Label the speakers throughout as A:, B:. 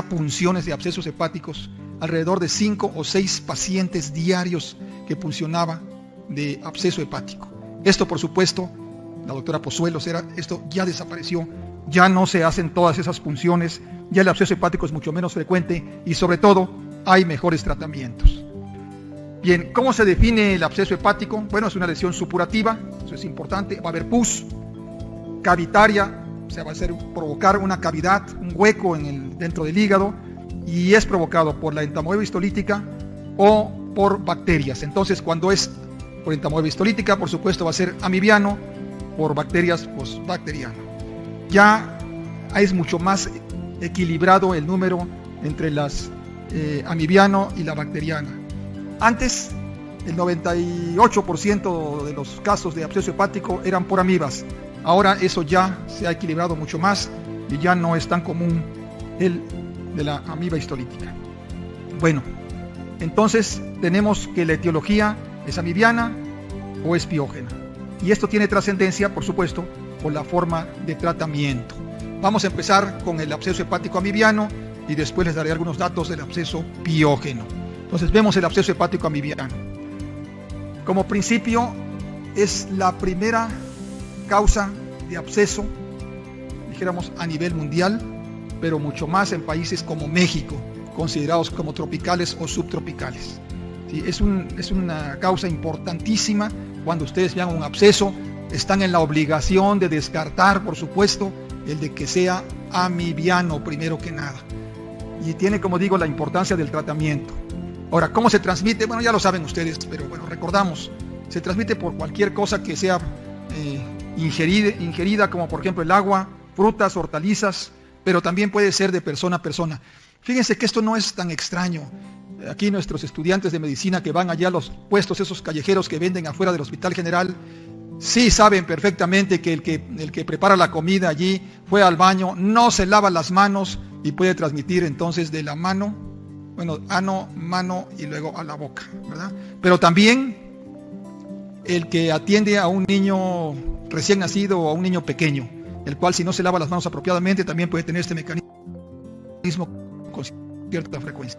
A: punciones de abscesos hepáticos, alrededor de 5 o 6 pacientes diarios que puncionaba de absceso hepático. Esto, por supuesto, la doctora Pozuelos, esto ya desapareció, ya no se hacen todas esas punciones, ya el absceso hepático es mucho menos frecuente y sobre todo hay mejores tratamientos. Bien, ¿cómo se define el absceso hepático? Bueno, es una lesión supurativa, eso es importante, va a haber pus, cavitaria, o sea, va a provocar una cavidad, un hueco dentro del hígado, y es provocado por la entamoeba histolítica o por bacterias. Entonces, cuando es por entamoeba histolítica, por supuesto va a ser amibiano, por bacterias, pues bacteriano. Ya es mucho más equilibrado el número entre las amibiano y la bacteriana. Antes, el 98% de los casos de absceso hepático eran por amibas. Ahora eso ya se ha equilibrado mucho más y ya no es tan común el de la amiba histolítica. Bueno, entonces tenemos que la etiología es amibiana o es piógena. Y esto tiene trascendencia, por supuesto, por la forma de tratamiento. Vamos a empezar con el absceso hepático amibiano y después les daré algunos datos del absceso piógeno. Entonces vemos el absceso hepático amibiano. Como principio, es la primera causa de absceso, dijéramos a nivel mundial, pero mucho más en países como México, considerados como tropicales o subtropicales. ¿Sí? Es una causa importantísima. Cuando ustedes vean un absceso, están en la obligación de descartar, por supuesto, el de que sea amibiano primero que nada. Y tiene, como digo, la importancia del tratamiento. Ahora, ¿cómo se transmite? Bueno, ya lo saben ustedes, pero bueno, recordamos. Se transmite por cualquier cosa que sea ingerida, como por ejemplo el agua, frutas, hortalizas, pero también puede ser de persona a persona. Fíjense que esto no es tan extraño. Aquí nuestros estudiantes de medicina que van allá a los puestos esos callejeros que venden afuera del Hospital General, sí saben perfectamente que el que prepara la comida allí fue al baño, no se lava las manos y puede transmitir entonces de la mano, ano, mano y luego a la boca, ¿verdad? Pero también el que atiende a un niño recién nacido o a un niño pequeño, el cual si no se lava las manos apropiadamente también puede tener este mecanismo con cierta frecuencia.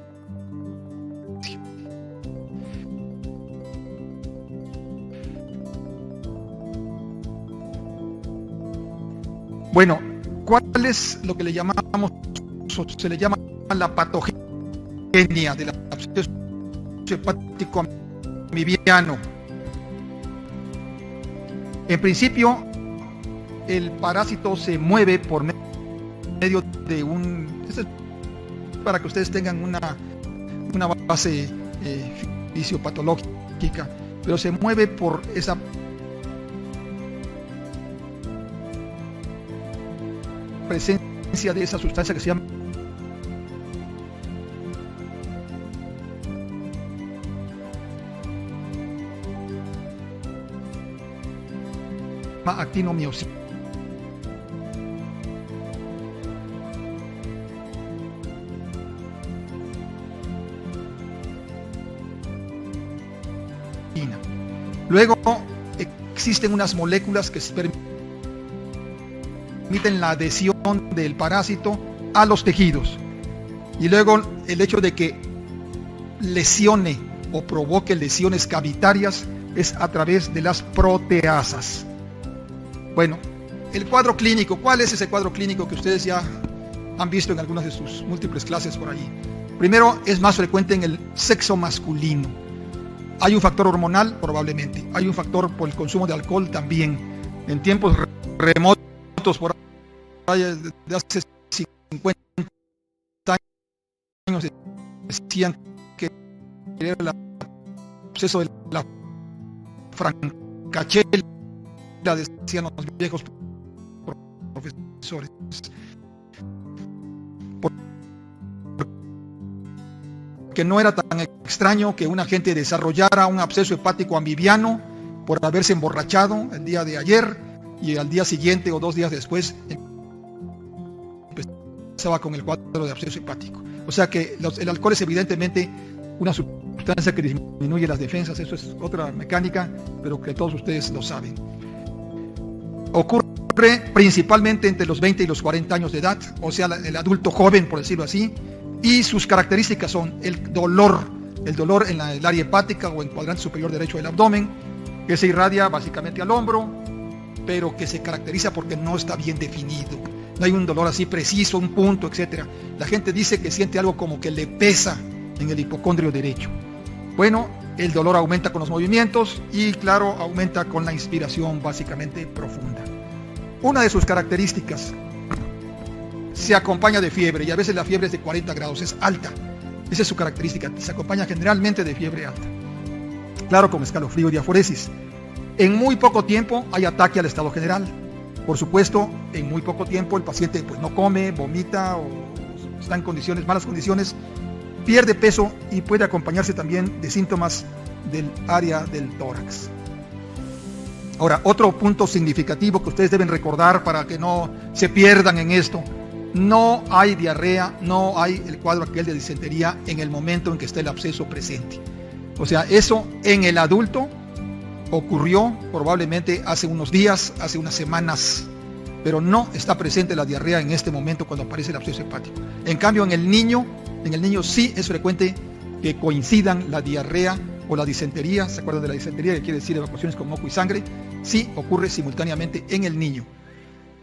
A: Bueno, ¿cuál es lo que le llamamos, se le llama la patogenia del absceso hepático amibiano? En principio, el parásito se mueve por medio de esto es para que ustedes tengan una base fisiopatológica, pero se mueve por esa presencia de esa sustancia que se llama actinomiosina. Luego existen unas moléculas que permiten la adhesión del parásito a los tejidos. Y luego el hecho de que lesione o provoque lesiones cavitarias es a través de las proteasas. Bueno, el cuadro clínico, ¿cuál es ese cuadro clínico que ustedes ya han visto en algunas de sus múltiples clases por allí? Primero, es más frecuente en el sexo masculino. Hay un factor hormonal, probablemente. Hay un factor por el consumo de alcohol también. En tiempos remotos, por ahí de hace 50 años, decían que era el absceso de la francachela, decían los viejos profesores. Que no era tan extraño que una gente desarrollara un absceso hepático amibiano por haberse emborrachado el día de ayer y al día siguiente o 2 días después empezaba con el cuadro de absceso hepático. O sea que el alcohol es evidentemente una sustancia que disminuye las defensas, eso es otra mecánica, pero que todos ustedes lo saben. Ocurre Ocurre principalmente entre los 20 y los 40 años de edad, o sea, el adulto joven, por decirlo así, y sus características son el dolor en el área hepática o en cuadrante superior derecho del abdomen, que se irradia básicamente al hombro, pero que se caracteriza porque no está bien definido. No hay un dolor así preciso, un punto, etc. La gente dice que siente algo como que le pesa en el hipocondrio derecho. Bueno, el dolor aumenta con los movimientos y, claro, aumenta con la inspiración básicamente profunda. Una de sus características se acompaña de fiebre, y a veces la fiebre es de 40 grados, es alta. Esa es su característica, se acompaña generalmente de fiebre alta. Claro, con escalofrío y diaforesis. En muy poco tiempo hay ataque al estado general. Por supuesto, en muy poco tiempo el paciente pues, no come, vomita o está en malas condiciones, pierde peso y puede acompañarse también de síntomas del área del tórax. Ahora, otro punto significativo que ustedes deben recordar para que no se pierdan en esto: no hay diarrea, no hay el cuadro aquel de disentería en el momento en que está el absceso presente. O sea, eso en el adulto ocurrió probablemente hace unos días, hace unas semanas, pero no está presente la diarrea en este momento cuando aparece el absceso hepático. En cambio, en el niño sí es frecuente que coincidan la diarrea o la disentería. ¿Se acuerdan de la disentería, que quiere decir evacuaciones con moco y sangre? Sí ocurre simultáneamente en el niño.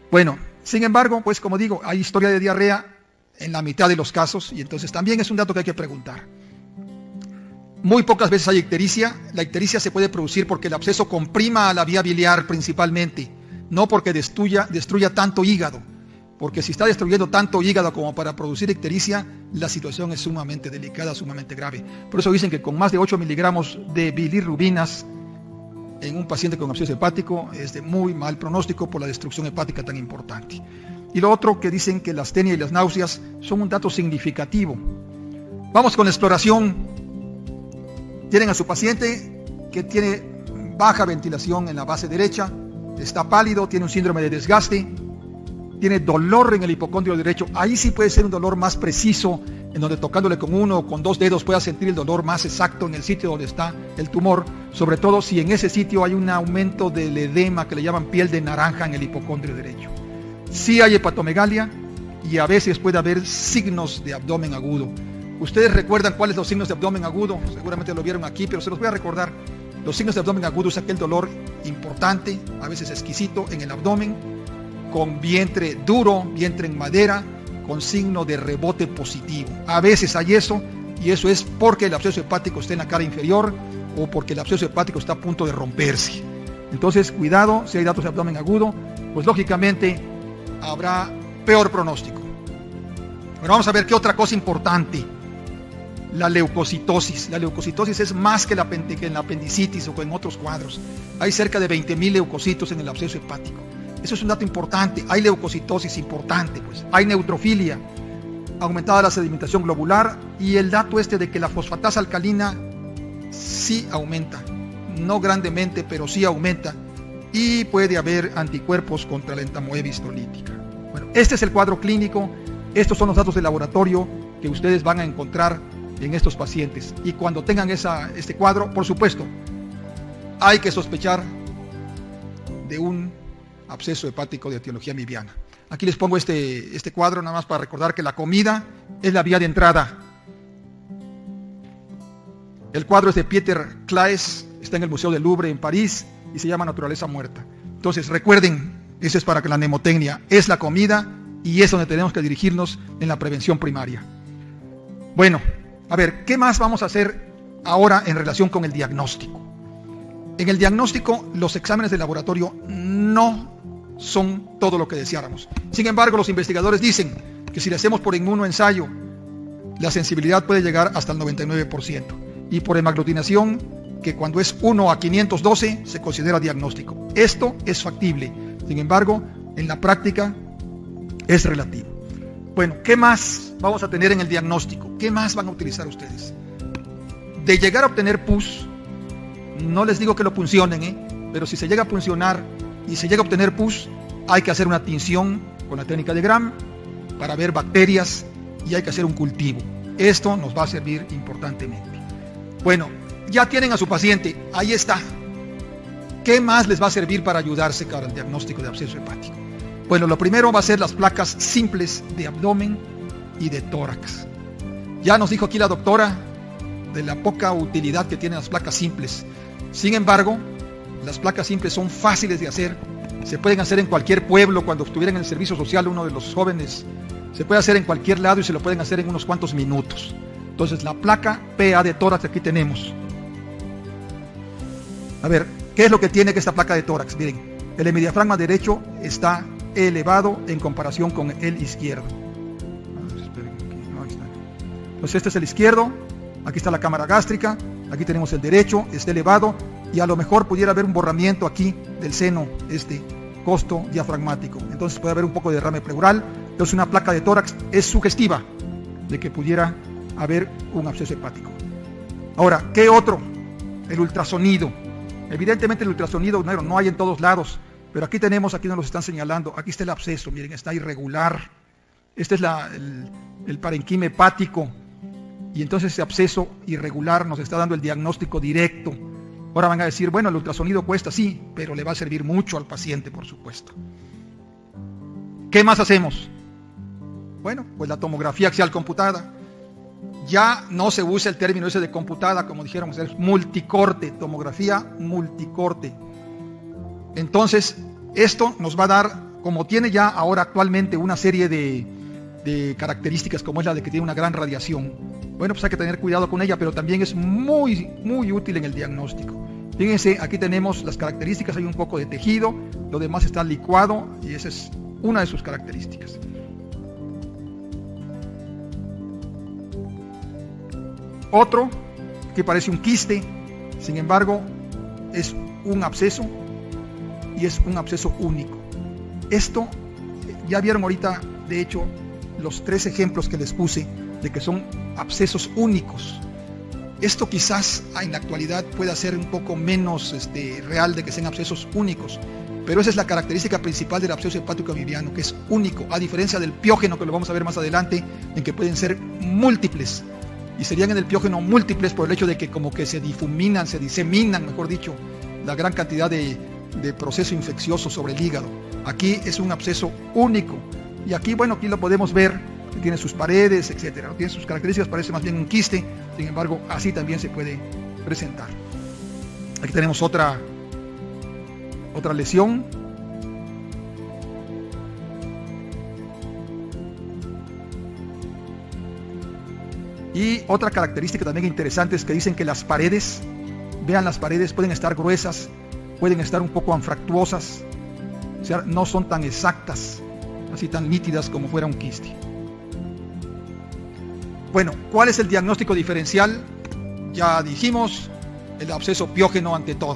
A: Bueno, sin embargo, pues como digo, hay historia de diarrea en la mitad de los casos, y entonces también es un dato que hay que preguntar. Muy pocas veces hay ictericia. La ictericia se puede producir porque el absceso comprima a la vía biliar principalmente, no porque destruya tanto hígado, porque si está destruyendo tanto hígado como para producir ictericia, la situación es sumamente delicada, sumamente grave. Por eso dicen que con más de 8 miligramos de bilirrubinas en un paciente con absceso hepático es de muy mal pronóstico por la destrucción hepática tan importante. Y lo otro que dicen que la astenia y las náuseas son un dato significativo. Vamos con la exploración. Tienen a su paciente que tiene baja ventilación en la base derecha, está pálido, tiene un síndrome de desgaste, tiene dolor en el hipocondrio derecho. Ahí sí puede ser un dolor más preciso, en donde tocándole con uno o con dos dedos pueda sentir el dolor más exacto en el sitio donde está el tumor, sobre todo si en ese sitio hay un aumento del edema que le llaman piel de naranja en el hipocondrio derecho. Sí hay hepatomegalia y a veces puede haber signos de abdomen agudo. Ustedes recuerdan cuáles son los signos de abdomen agudo, seguramente lo vieron aquí, pero se los voy a recordar. Los signos de abdomen agudo es aquel dolor importante, a veces exquisito, en el abdomen, con vientre duro, vientre en madera, con signo de rebote positivo. A veces hay eso, y eso es porque el absceso hepático está en la cara inferior o porque el absceso hepático está a punto de romperse. Entonces, cuidado, si hay datos de abdomen agudo, pues lógicamente habrá peor pronóstico. Bueno, vamos a ver qué otra cosa importante. La leucocitosis. La leucocitosis es más que en la apendicitis o en otros cuadros. Hay cerca de 20,000 leucocitos en el absceso hepático. Eso es un dato importante. Hay leucocitosis importante, pues. Hay neutrofilia, aumentada la sedimentación globular, y el dato de que la fosfatasa alcalina sí aumenta. No grandemente, pero sí aumenta. Y puede haber anticuerpos contra la entamoebis tolítica. Bueno, este es el cuadro clínico. Estos son los datos de laboratorio que ustedes van a encontrar en estos pacientes, y cuando tengan este cuadro, por supuesto, hay que sospechar de un absceso hepático de etiología amibiana. Aquí les pongo este cuadro nada más para recordar que la comida es la vía de entrada. El cuadro es de Pieter Claes, está en el Museo del Louvre en París y se llama Naturaleza Muerta. Entonces recuerden, eso es para que la mnemotecnia es la comida, y es donde tenemos que dirigirnos en la prevención primaria. Bueno, a ver, ¿qué más vamos a hacer ahora en relación con el diagnóstico? En el diagnóstico, los exámenes de laboratorio no son todo lo que deseáramos. Sin embargo, los investigadores dicen que si le hacemos por inmunoensayo, la sensibilidad puede llegar hasta el 99%. Y por hemaglutinación, que cuando es 1 a 512, se considera diagnóstico. Esto es factible. Sin embargo, en la práctica es relativo. Bueno, ¿qué más vamos a tener en el diagnóstico? ¿Qué más van a utilizar ustedes? De llegar a obtener pus, no les digo que lo puncionen, pero si se llega a puncionar y se llega a obtener pus, hay que hacer una tinción con la técnica de Gram para ver bacterias, y hay que hacer un cultivo. Esto nos va a servir importantemente. Bueno, ya tienen a su paciente, ahí está. ¿Qué más les va a servir para ayudarse para el diagnóstico de absceso hepático? Bueno, lo primero va a ser las placas simples de abdomen y de tórax. Ya nos dijo aquí la doctora de la poca utilidad que tienen las placas simples. Sin embargo, las placas simples son fáciles de hacer. Se pueden hacer en cualquier pueblo. Cuando estuvieran en el servicio social uno de los jóvenes, se puede hacer en cualquier lado y se lo pueden hacer en unos cuantos minutos. Entonces, la placa PA de tórax aquí tenemos. A ver, ¿qué es lo que tiene que esta placa de tórax? Miren, el hemidiafragma derecho está elevado en comparación con el izquierdo. Entonces, este es el izquierdo. Aquí está la cámara gástrica. Aquí tenemos el derecho, está elevado. Y a lo mejor pudiera haber un borramiento aquí del seno, costo diafragmático. Entonces puede haber un poco de derrame pleural. Entonces una placa de tórax es sugestiva de que pudiera haber un absceso hepático. Ahora, ¿qué otro? El ultrasonido. Evidentemente el ultrasonido no hay en todos lados, pero aquí tenemos, aquí nos lo están señalando, aquí está el absceso, miren, está irregular. Este es el parenquima hepático. Y entonces ese absceso irregular nos está dando el diagnóstico directo. Ahora van a decir, bueno, el ultrasonido cuesta, sí, pero le va a servir mucho al paciente, por supuesto. ¿Qué más hacemos? Bueno, pues la tomografía axial computada. Ya no se usa el término ese de computada, como dijéramos, es multicorte, tomografía multicorte. Entonces, esto nos va a dar, como tiene ya ahora actualmente una serie de características, como es la de que tiene una gran radiación, bueno, pues hay que tener cuidado con ella, pero también es muy, muy útil en el diagnóstico. Fíjense, aquí tenemos las características, hay un poco de tejido, lo demás está licuado y esa es una de sus características. Otro, que parece un quiste, sin embargo, es un absceso y es un absceso único. Esto, ya vieron ahorita, de hecho, los 3 ejemplos que les puse de que son abscesos únicos. Esto quizás en la actualidad pueda ser un poco menos real de que sean abscesos únicos, pero esa es la característica principal del absceso hepático amibiano, que es único, a diferencia del piógeno, que lo vamos a ver más adelante, en que pueden ser múltiples, y serían en el piógeno múltiples por el hecho de que como que se difuminan, se diseminan, mejor dicho, la gran cantidad de proceso infeccioso sobre el hígado. Aquí es un absceso único, y aquí, bueno, aquí lo podemos ver, tiene sus paredes, etcétera, tiene sus características, parece más bien un quiste, sin embargo, así también se puede presentar. Aquí tenemos otra lesión. Y otra característica también interesante es que dicen que las paredes, vean, las paredes pueden estar gruesas, pueden estar un poco anfractuosas, o sea, no son tan exactas, así tan nítidas como fuera un quiste. Bueno, ¿cuál es el diagnóstico diferencial? Ya dijimos, el absceso piógeno ante todo.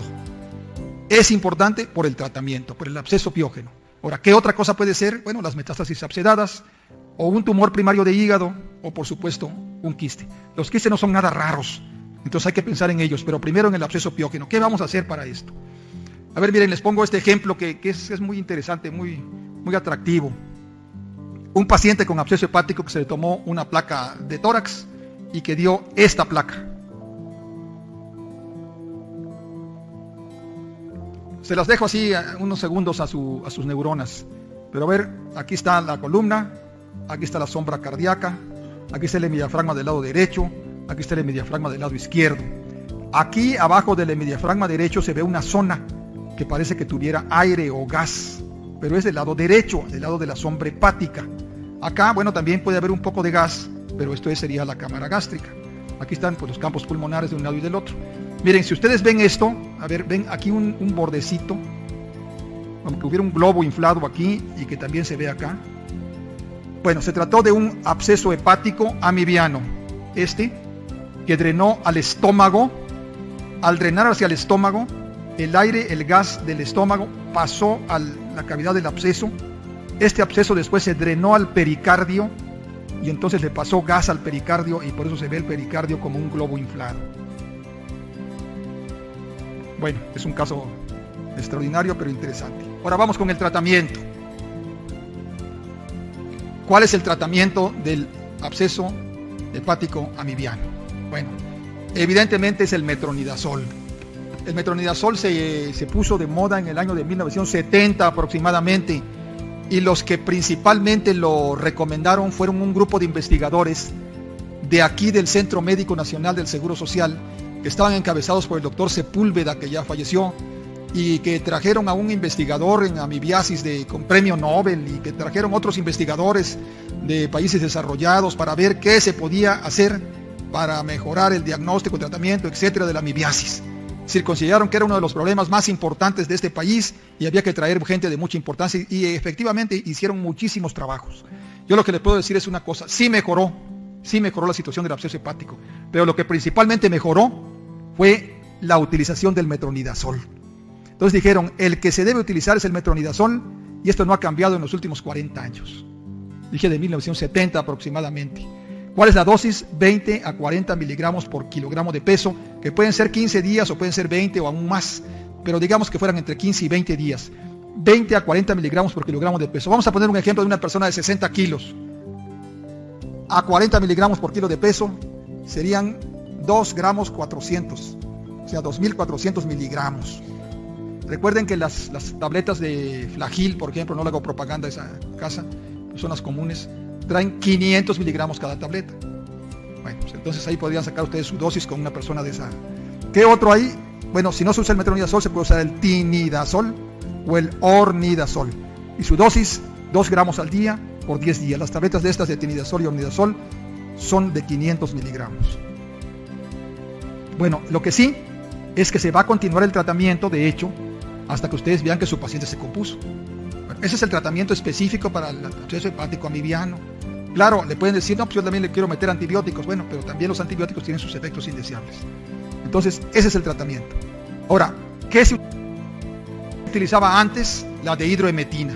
A: Es importante por el tratamiento, por el absceso piógeno. Ahora, ¿qué otra cosa puede ser? Bueno, las metástasis abscedadas, o un tumor primario de hígado, o por supuesto, un quiste. Los quistes no son nada raros, entonces hay que pensar en ellos, pero primero en el absceso piógeno. ¿Qué vamos a hacer para esto? A ver, miren, les pongo este ejemplo que es muy interesante, muy, muy atractivo. Un paciente con absceso hepático que se le tomó una placa de tórax y que dio esta placa. Se las dejo así unos segundos a sus neuronas. Pero a ver, aquí está la columna, aquí está la sombra cardíaca, aquí está el hemidiafragma del lado derecho, aquí está el hemidiafragma del lado izquierdo. Aquí abajo del hemidiafragma derecho se ve una zona que parece que tuviera aire o gas, pero es del lado derecho, del lado de la sombra hepática. Acá, bueno, también puede haber un poco de gas, pero esto sería la cámara gástrica. Aquí están pues, los campos pulmonares de un lado y del otro. Miren, si ustedes ven esto, a ver, ven aquí un bordecito, como que hubiera un globo inflado aquí y que también se ve acá. Bueno, se trató de un absceso hepático amibiano, que drenó al estómago. Al drenar hacia el estómago, el aire, el gas del estómago pasó a la cavidad del absceso. Este absceso después se drenó al pericardio y entonces le pasó gas al pericardio y por eso se ve el pericardio como un globo inflado. Bueno, es un caso extraordinario pero interesante. Ahora vamos con el tratamiento. ¿Cuál es el tratamiento del absceso hepático amibiano? Bueno, evidentemente es el metronidazol. El metronidazol se puso de moda en el año de 1970 aproximadamente. y los que principalmente lo recomendaron fueron un grupo de investigadores de aquí del Centro Médico Nacional del Seguro Social, que estaban encabezados por el doctor Sepúlveda, que ya falleció, y que trajeron a un investigador en amibiasis con premio Nobel, y que trajeron otros investigadores de países desarrollados para ver qué se podía hacer para mejorar el diagnóstico, tratamiento, etcétera, de la amibiasis. Es decir, consideraron que era uno de los problemas más importantes de este país y había que traer gente de mucha importancia, y efectivamente hicieron muchísimos trabajos. Yo lo que les puedo decir es una cosa: sí mejoró la situación del absceso hepático, pero lo que principalmente mejoró fue la utilización del metronidazol. Entonces dijeron, el que se debe utilizar es el metronidazol, y esto no ha cambiado en los últimos 40 años. Dije de 1970 aproximadamente. ¿Cuál es la dosis? 20 a 40 miligramos por kilogramo de peso, que pueden ser 15 días o pueden ser 20 o aún más, pero digamos que fueran entre 15 y 20 días. 20 a 40 miligramos por kilogramo de peso. Vamos a poner un ejemplo de una persona de 60 kilos. A 40 miligramos por kilo de peso serían 2 gramos 400, o sea 2.400 miligramos. Recuerden que las tabletas de Flagyl, por ejemplo, no le hago propaganda a esa casa, son las comunes, traen 500 miligramos cada tableta. Bueno, pues entonces ahí podrían sacar ustedes su dosis con una persona de esa. ¿Qué otro hay? Bueno, si no se usa el metronidazol, se puede usar el tinidazol o el ornidazol. Y su dosis, 2 gramos al día por 10 días. Las tabletas de estas de tinidazol y ornidazol son de 500 miligramos. Bueno, lo que sí es que se va a continuar el tratamiento, de hecho, hasta que ustedes vean que su paciente se compuso. Bueno, ese es el tratamiento específico para el absceso hepático amibiano. Claro, le pueden decir, no, pues yo también le quiero meter antibióticos. Bueno, pero también los antibióticos tienen sus efectos indeseables. Entonces, ese es el tratamiento. Ahora, ¿qué se utilizaba antes? La dehidroemetina.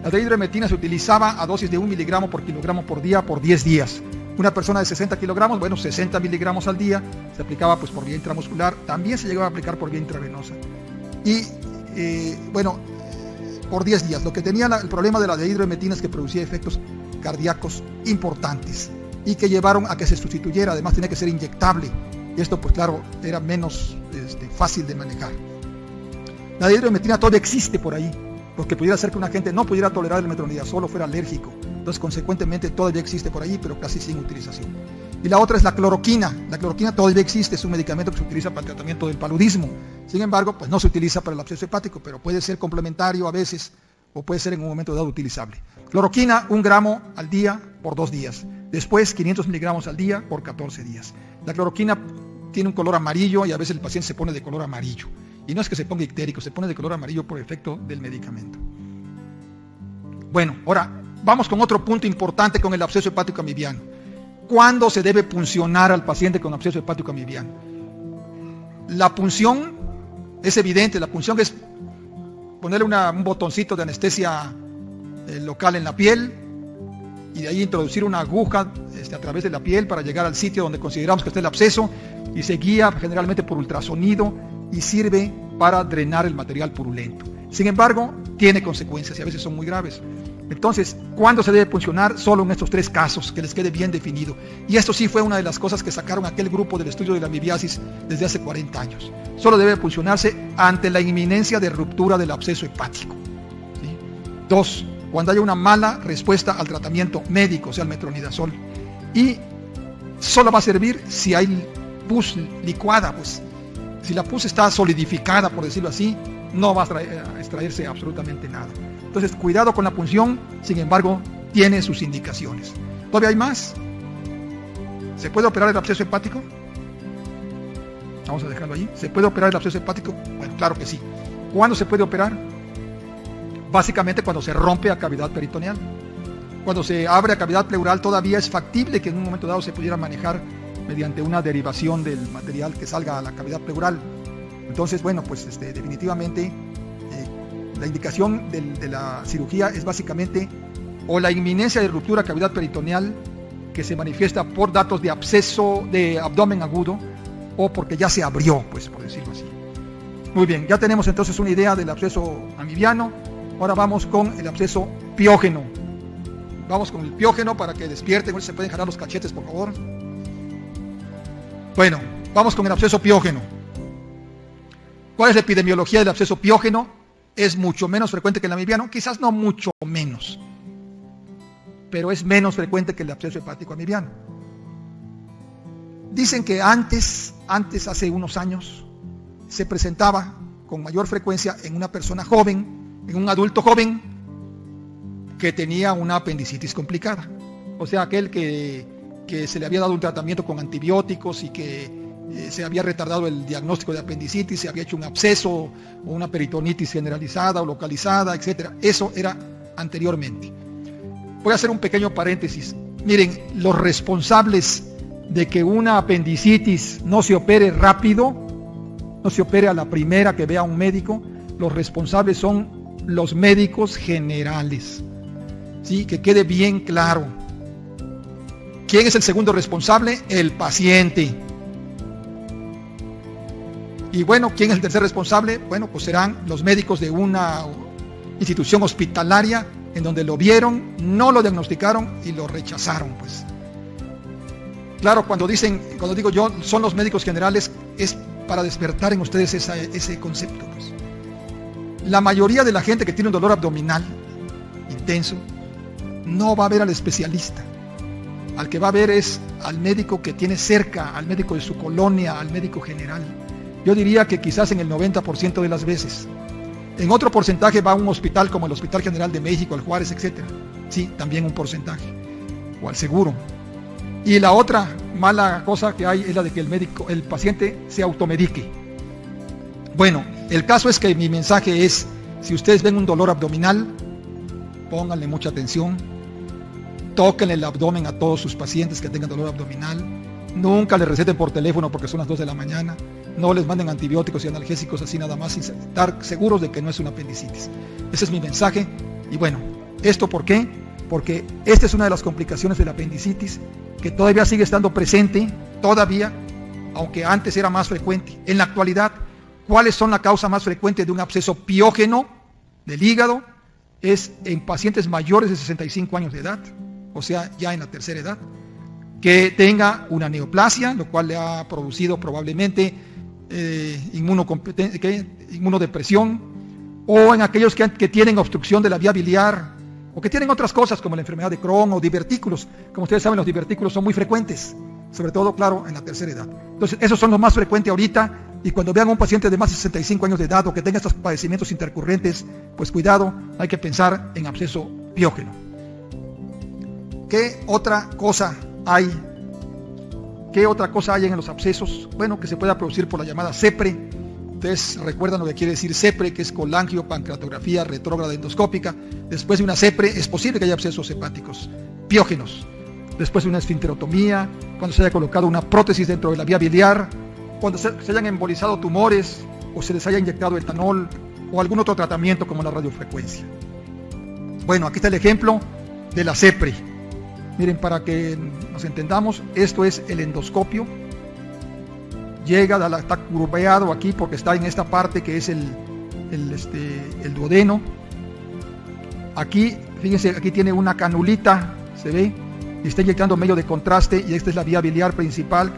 A: La dehidroemetina se utilizaba a dosis de 1 miligramo por kilogramo por día por 10 días. Una persona de 60 kilogramos, bueno, 60 miligramos al día, se aplicaba pues por vía intramuscular, también se llegaba a aplicar por vía intravenosa. Y por 10 días. Lo que tenía el problema de la dehidroemetina es que producía efectos cardíacos importantes y que llevaron a que se sustituyera. Además tenía que ser inyectable, y esto pues claro era menos fácil de manejar. La dehidroemetina todavía existe por ahí, porque pudiera ser que una gente no pudiera tolerar el metronidazol o fuera alérgico. Entonces consecuentemente todavía existe por ahí, pero casi sin utilización. Y la otra es la cloroquina. La cloroquina todavía existe, es un medicamento que se utiliza para el tratamiento del paludismo. Sin embargo, pues no se utiliza para el absceso hepático, pero puede ser complementario a veces, o puede ser en un momento dado utilizable. Cloroquina, 1 gramo al día por 2 días. Después 500 miligramos al día por 14 días. La cloroquina tiene un color amarillo y a veces el paciente se pone de color amarillo. Y no es que se ponga ictérico, se pone de color amarillo por efecto del medicamento. Bueno, ahora vamos con otro punto importante con el absceso hepático amibiano. ¿Cuándo se debe puncionar al paciente con absceso hepático amibiano? La punción es evidente, la punción es ponerle un botoncito de anestesia local en la piel y de ahí introducir una aguja a través de la piel para llegar al sitio donde consideramos que está el absceso, y se guía generalmente por ultrasonido y sirve para drenar el material purulento. Sin embargo, tiene consecuencias y a veces son muy graves. Entonces, ¿cuándo se debe puncionar? Solo en estos 3 casos, que les quede bien definido. Y esto sí fue una de las cosas que sacaron aquel grupo del estudio de la amibiasis desde hace 40 años. Solo debe puncionarse ante la inminencia de ruptura del absceso hepático. ¿Sí? 2, cuando haya una mala respuesta al tratamiento médico, o sea, el metronidazol. Y solo va a servir si hay pus licuada, pues. Si la pus está solidificada, por decirlo así, no va a extraerse absolutamente nada. Entonces, cuidado con la punción, sin embargo, tiene sus indicaciones. ¿Todavía hay más? ¿Se puede operar el absceso hepático? Vamos a dejarlo ahí. ¿Se puede operar el absceso hepático? Bueno, claro que sí. ¿Cuándo se puede operar? Básicamente cuando se rompe a cavidad peritoneal. Cuando se abre a cavidad pleural todavía es factible que en un momento dado se pudiera manejar mediante una derivación del material que salga a la cavidad pleural. Entonces, bueno, pues definitivamente la indicación de la cirugía es básicamente o la inminencia de ruptura cavidad peritoneal que se manifiesta por datos de absceso de abdomen agudo o porque ya se abrió, pues por decirlo así. Muy bien, ya tenemos entonces una idea del absceso amibiano. Ahora vamos con el absceso piógeno. Vamos con el piógeno para que despierten. Se pueden jalar los cachetes, por favor. Bueno, vamos con el absceso piógeno. ¿Cuál es la epidemiología del absceso piógeno? es mucho menos frecuente que el amibiano, quizás no mucho menos, pero es menos frecuente que el absceso hepático amibiano. Dicen que antes, hace unos años, se presentaba con mayor frecuencia en una persona joven, en un adulto joven, que tenía una apendicitis complicada. O sea, aquel que se le había dado un tratamiento con antibióticos y que se había retardado el diagnóstico de apendicitis, se había hecho un absceso o una peritonitis generalizada o localizada, etc. Eso era anteriormente. Voy a hacer un pequeño paréntesis. Miren, los responsables de que una apendicitis no se opere rápido, no se opere a la primera que vea un médico, los responsables son los médicos generales. ¿Sí? Que quede bien claro. ¿Quién es el segundo responsable? El paciente. Y bueno, ¿quién es el tercer responsable? Bueno, pues serán los médicos de una institución hospitalaria en donde lo vieron, no lo diagnosticaron y lo rechazaron, pues. Claro, cuando digo yo, son los médicos generales, es para despertar en ustedes ese concepto, pues. La mayoría de la gente que tiene un dolor abdominal intenso no va a ver al especialista. Al que va a ver es al médico que tiene cerca, al médico de su colonia, al médico general. Yo diría que quizás en el 90% de las veces. En otro porcentaje va a un hospital como el Hospital General de México, el Juárez, etc. Sí, también un porcentaje. O al seguro. Y la otra mala cosa que hay es la de que el paciente se automedique. Bueno, el caso es que mi mensaje es, si ustedes ven un dolor abdominal, pónganle mucha atención. Tóquenle el abdomen a todos sus pacientes que tengan dolor abdominal. Nunca les receten por teléfono porque son las 2 de la mañana. No les manden antibióticos y analgésicos así nada más sin estar seguros de que no es una apendicitis. Ese es mi mensaje. Y bueno, ¿esto por qué? Porque esta es una de las complicaciones de la apendicitis que todavía sigue estando presente, todavía, aunque antes era más frecuente. En la actualidad, ¿cuáles son la causa más frecuente de un absceso piógeno del hígado? Es en pacientes mayores de 65 años de edad, o sea, ya en la tercera edad, que tenga una neoplasia, lo cual le ha producido probablemente inmunodepresión, o en aquellos que tienen obstrucción de la vía biliar, o que tienen otras cosas como la enfermedad de Crohn o divertículos. Como ustedes saben, los divertículos son muy frecuentes, sobre todo, claro, en la tercera edad. Entonces, esos son los más frecuentes ahorita, y cuando vean a un paciente de más de 65 años de edad o que tenga estos padecimientos intercurrentes, pues cuidado, hay que pensar en absceso piógeno. ¿Qué otra cosa hay? ¿Qué otra cosa hay en los abscesos? Bueno, que se pueda producir por la llamada CEPRE. Ustedes recuerdan lo que quiere decir CEPRE, que es colangiopancreatografía retrógrada endoscópica. Después de una CEPRE es posible que haya abscesos hepáticos piógenos. Después de una esfinterotomía, cuando se haya colocado una prótesis dentro de la vía biliar, cuando se hayan embolizado tumores o se les haya inyectado etanol o algún otro tratamiento como la radiofrecuencia. Bueno, aquí está el ejemplo de la CEPRE. Miren, para que nos entendamos, esto es el endoscopio. Está curveado aquí porque está en esta parte que es el duodeno. Aquí, fíjense, aquí tiene una canulita, se ve, y está inyectando medio de contraste, y esta es la vía biliar principal,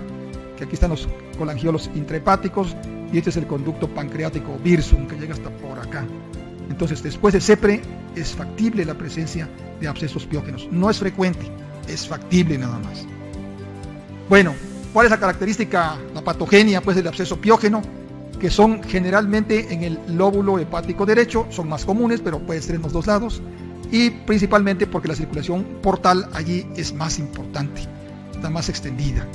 A: que aquí están los colangiolos intrahepáticos, y este es el conducto pancreático Wirsung, que llega hasta por acá. Entonces, después de CEPRE, es factible la presencia de abscesos piógenos. No es frecuente, es factible nada más. Bueno, ¿cuál es la característica, la patogenia, pues, del absceso piógeno? Que son generalmente en el lóbulo hepático derecho, son más comunes, pero puede ser en los dos lados, y principalmente porque la circulación portal allí es más importante, está más extendida,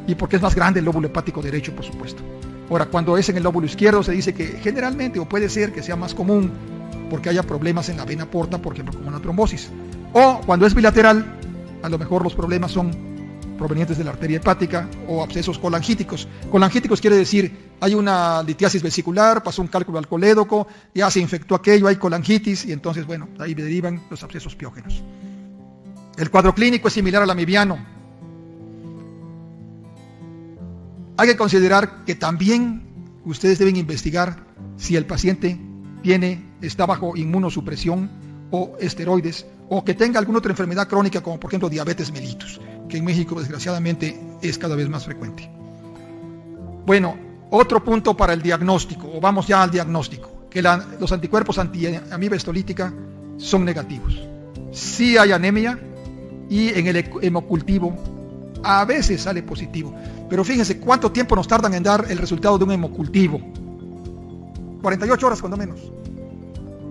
A: y porque es más grande el lóbulo hepático derecho, por supuesto. Ahora, cuando es en el lóbulo izquierdo, se dice que generalmente, o puede ser que sea más común, porque haya problemas en la vena porta, por ejemplo, como una trombosis. O cuando es bilateral, a lo mejor los problemas son provenientes de la arteria hepática o abscesos colangíticos. Colangíticos quiere decir, hay una litiasis vesicular, pasó un cálculo alcolédoco, ya se infectó aquello, hay colangitis, y entonces, bueno, ahí derivan los abscesos piógenos. El cuadro clínico es similar al amibiano. Hay que considerar que también ustedes deben investigar si el paciente está bajo inmunosupresión o esteroides, o que tenga alguna otra enfermedad crónica, como por ejemplo diabetes mellitus, que en México desgraciadamente es cada vez más frecuente. Bueno, otro punto para el diagnóstico, o vamos ya al diagnóstico, que los anticuerpos anti-amiba histolítica son negativos. Sí hay anemia y en el hemocultivo a veces sale positivo. Pero fíjense cuánto tiempo nos tardan en dar el resultado de un hemocultivo. 48 horas cuando menos.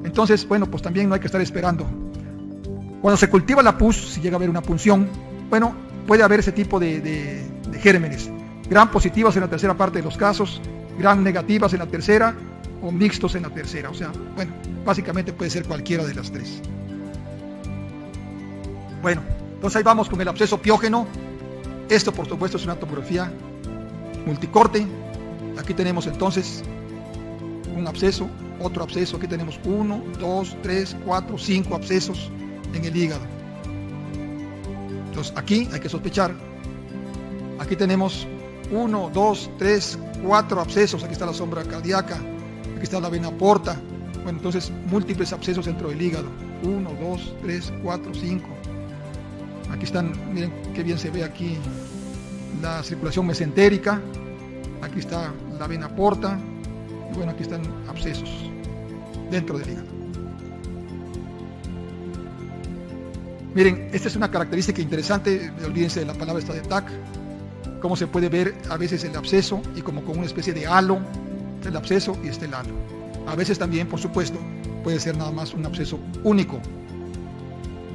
A: Entonces, bueno, pues también no hay que estar esperando. Cuando se cultiva la pus, si llega a haber una punción, bueno, puede haber ese tipo de gérmenes. Gram positivas en la tercera parte de los casos, gram negativas en la tercera o mixtos en la tercera. O sea, bueno, básicamente puede ser cualquiera de las tres. Bueno, entonces ahí vamos con el absceso piógeno. Esto, por supuesto, es una tomografía multicorte. Aquí tenemos entonces un absceso, otro absceso. Aquí tenemos 1, 2, 3, 4, 5 abscesos en el hígado. Entonces aquí hay que sospechar. Aquí tenemos 1, 2, 3, 4 abscesos. Aquí está la sombra cardíaca. Aquí está la vena porta. Bueno, entonces múltiples abscesos dentro del hígado. 1, 2, 3, 4, 5. Aquí están, miren qué bien se ve aquí la circulación mesentérica. Aquí está la vena porta. Y bueno, aquí están abscesos dentro del hígado. Miren, esta es una característica interesante. Olvídense de la palabra esta de TAC. Cómo se puede ver a veces el absceso y como con una especie de halo. Está el absceso y está el halo. A veces también, por supuesto, puede ser nada más un absceso único.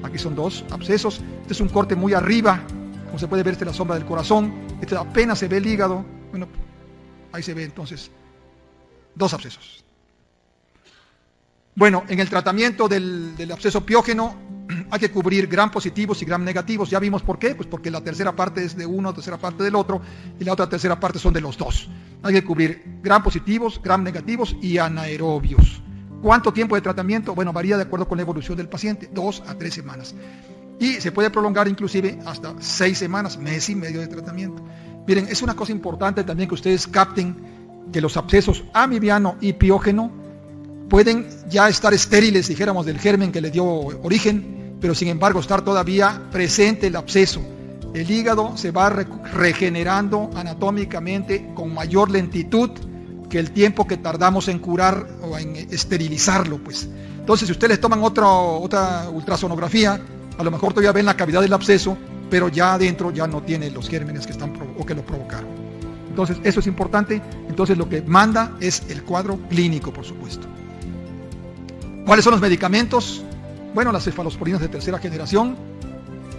A: Aquí son dos abscesos. Este es un corte muy arriba. Como se puede ver, esta es la sombra del corazón. Este apenas se ve el hígado. Bueno, ahí se ve entonces dos abscesos. Bueno, en el tratamiento del absceso piógeno hay que cubrir gram positivos y gram negativos. Ya vimos por qué. Pues porque la tercera parte es de uno, la tercera parte del otro, y la otra tercera parte son de los dos. Hay que cubrir gram positivos, gram negativos y anaerobios. ¿Cuánto tiempo de tratamiento? Bueno, varía de acuerdo con la evolución del paciente, 2 a 3 semanas. Y se puede prolongar inclusive hasta 6 semanas, mes y medio de tratamiento. Miren, es una cosa importante también que ustedes capten que los abscesos amibiano y piógeno pueden ya estar estériles, dijéramos, del germen que le dio origen, pero sin embargo estar todavía presente el absceso. El hígado se va regenerando anatómicamente con mayor lentitud que el tiempo que tardamos en curar o en esterilizarlo, pues. Entonces, si ustedes toman otra ultrasonografía, a lo mejor todavía ven la cavidad del absceso, pero ya adentro ya no tiene los gérmenes que están o que lo provocaron. Entonces, eso es importante. Entonces, lo que manda es el cuadro clínico, por supuesto. ¿Cuáles son los medicamentos? Bueno, las cefalosporinas de tercera generación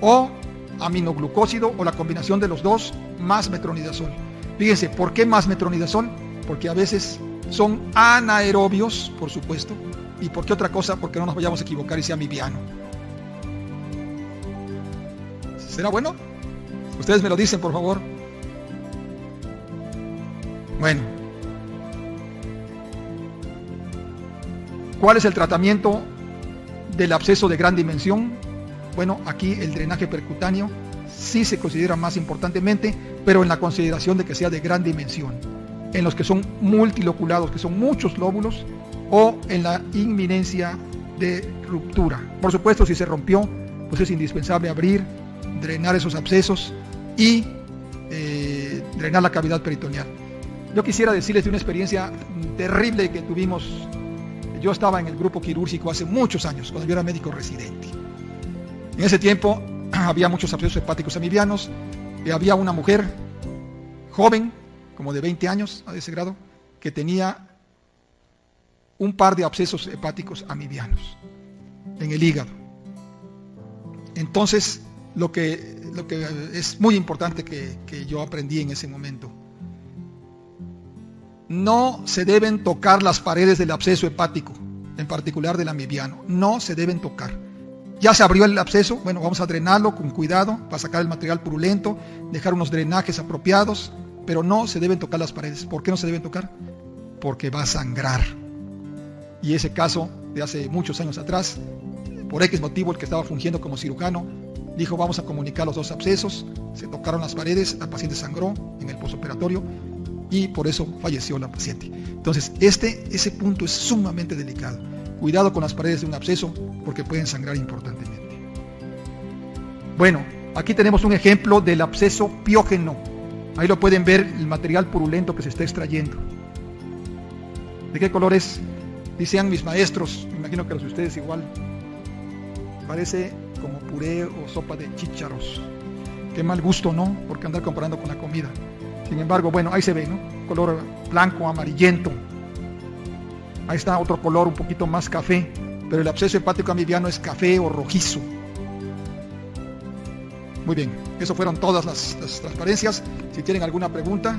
A: o aminoglucósido o la combinación de los dos más metronidazol. Fíjense, ¿por qué más metronidazol? Porque a veces son anaerobios, por supuesto. ¿Y por qué otra cosa? Porque no nos vayamos a equivocar y sea amibiano. ¿Será bueno? Ustedes me lo dicen, por favor. Bueno. ¿Cuál es el tratamiento del absceso de gran dimensión? Bueno, aquí el drenaje percutáneo sí se considera más importantemente, pero en la consideración de que sea de gran dimensión. En los que son multiloculados, que son muchos lóbulos, o en la inminencia de ruptura. Por supuesto, si se rompió, pues es indispensable abrir, drenar esos abscesos y drenar la cavidad peritoneal. Yo quisiera decirles de una experiencia terrible que tuvimos. Yo estaba en el grupo quirúrgico hace muchos años, cuando yo era médico residente. En ese tiempo había muchos abscesos hepáticos amibianos, y había una mujer joven, como de 20 años a ese grado, que tenía un par de abscesos hepáticos amibianos en el hígado. Entonces, lo que es muy importante que yo aprendí en ese momento: no se deben tocar las paredes del absceso hepático, en particular del amibiano. No se deben tocar. Ya se abrió el absceso, bueno, vamos a drenarlo con cuidado para sacar el material purulento, dejar unos drenajes apropiados, pero no se deben tocar las paredes. ¿Por qué no se deben tocar? Porque va a sangrar. Y ese caso de hace muchos años atrás, por X motivo, el que estaba fungiendo como cirujano dijo: vamos a comunicar los dos abscesos. Se tocaron las paredes, la paciente sangró en el postoperatorio y por eso falleció la paciente. Entonces, ese punto es sumamente delicado. Cuidado con las paredes de un absceso porque pueden sangrar importantemente. Bueno, aquí tenemos un ejemplo del absceso piógeno. Ahí lo pueden ver, el material purulento que se está extrayendo. ¿De qué color es? Decían mis maestros, me imagino que los de ustedes igual, parece como puré o sopa de chícharos. Qué mal gusto, ¿no? Porque andar comparando con la comida. Sin embargo, bueno, ahí se ve, ¿no? Color blanco, amarillento. Ahí está otro color un poquito más café, pero el absceso hepático amibiano es café o rojizo. Muy bien, eso fueron todas las transparencias. Si tienen alguna pregunta,